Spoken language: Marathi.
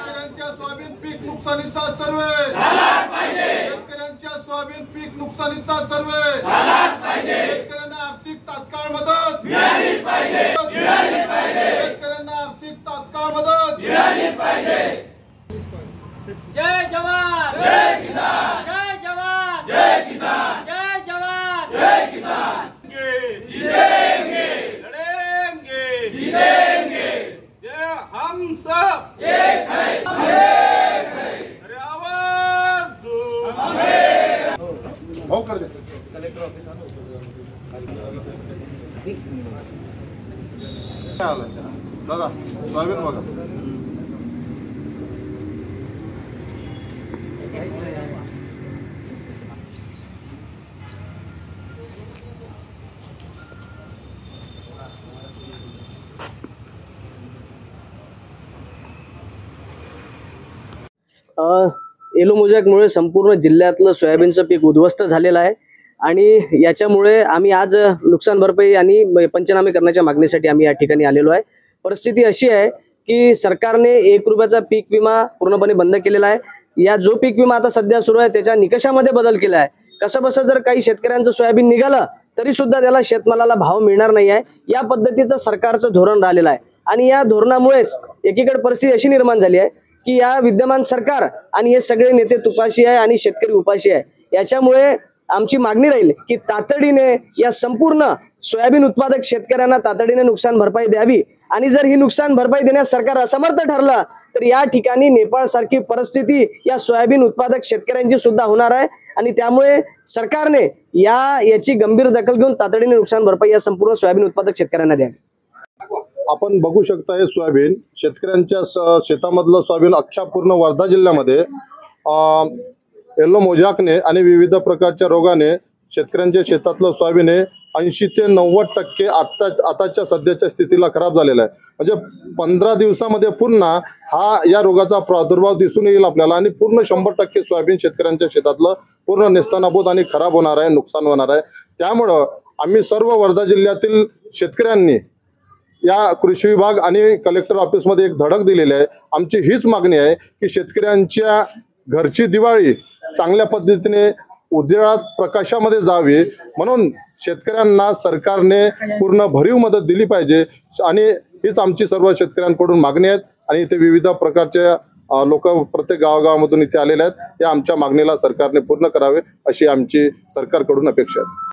शेतकऱ्यांच्या सोयाबीन पीक नुकसानीचा सर्वे झालाच पाहिजे। शेतकऱ्यांच्या सोयाबीन पीक नुकसानीचा सर्वे झालाच पाहिजे। शेतकऱ्यांना आर्थिक तात्काळ मदत मिळालीच पाहिजे, मिळालीच पाहिजे। शेतकऱ्यांना आर्थिक तात्काळ मदत मिळालीच पाहिजे। जय जवान जय किसान, जय जवान जय किसान, जय जवान जय किसान। जीतेंगे, लड़ेंगे, जीतेंगे, जय हम सब एक है, एक है। अरे आवाज दो हो कर दे। कलेक्टर ऑफिस दादा सोयाबीन बघा। एलो मोजॅकमुळे संपूर्ण जिल्ह्यातलं सोयाबीनचं पीक उद्ध्वस्त झालेलं आहे आणि याच्यामुळे आम्ही आज नुकसान भरपाई आणि पंचनामे करण्याच्या मागणीसाठी आम्ही या ठिकाणी आलेलो आहे। परिस्थिती अशी आहे की सरकारने 1 रुपयाचा पीक विमा पूर्णपणे बंद केलेला आहे। या जो पीक विमा आता सध्या सुरू आहे त्याच्या निकषामध्ये बदल केला आहे। कसं बसं जर काही शेतकऱ्यांचं सोयाबीन निघालं तरी सुद्धा त्याला शेतमालाला भाव मिळणार नाही आहे, या पद्धतीचं सरकारचं धोरण राहिलेलं आहे। आणि या धोरणामुळेच एकीकडे परिस्थिती अशी निर्माण झाली आहे की या विद्यमान सरकार आणि हे सगळे नेते तुपाशी आहे आणि शेतकरी उपाशी आहे। याच्यामुळे आमची मागणी राहील की तातडीने या संपूर्ण सोयाबीन उत्पादक शेतकऱ्यांना तातडीने नुकसान भरपाई द्यावी आणि जर ही नुकसान भरपाई देण्यास सरकार असमर्थ ठरलं तर या ठिकाणी नेपाळ सारखी परिस्थिती या सोयाबीन उत्पादक शेतकऱ्यांची सुद्धा होणार आहे आणि त्यामुळे सरकारने याची गंभीर दखल घेऊन तातडीने नुकसान भरपाई या संपूर्ण सोयाबीन उत्पादक शेतकऱ्यांना द्यावी। आपण बघू शकता हे सोयाबीन शेतकऱ्यांच्या शेतामधलं सोयाबीन अख्ख्या पूर्ण वर्धा जिल्ह्यामध्ये येलो मोजॅकने आणि विविध प्रकारच्या रोगाने शेतकऱ्यांच्या शेतातलं सोयाबीन हे 80 ते 90% आताच्या सध्याच्या स्थितीला खराब झालेला आहे। म्हणजे 15 दिवसामध्ये पुन्हा या रोगाचा प्रादुर्भाव दिसून येईल आपल्याला आणि पूर्ण 100% सोयाबीन शेतकऱ्यांच्या शेतातलं पूर्ण नेस्तनाबूत आणि खराब होणार आहे, नुकसान होणार आहे। त्यामुळं आम्ही सर्व वर्धा जिल्ह्यातील शेतकऱ्यांनी या कृषी विभाग आणि कलेक्टर ऑफिसमध्ये एक धडक दिलेली आहे। आमची हीच मागणी आहे की शेतकऱ्यांच्या घरची दिवाळी चांगल्या पद्धतीने उजेडात प्रकाशामध्ये जावी, म्हणून शेतकऱ्यांना सरकारने पूर्ण भरीव मदत दिली पाहिजे आणि हीच आमची सर्व शेतकऱ्यांकडून मागणी आहे। आणि इथे विविध प्रकारचे लोक प्रत्येक गावागावामधून इथे आलेले आहेत। या आमच्या मागणीला सरकारने पूर्ण करावे अशी आमची सरकारकडून अपेक्षा आहे।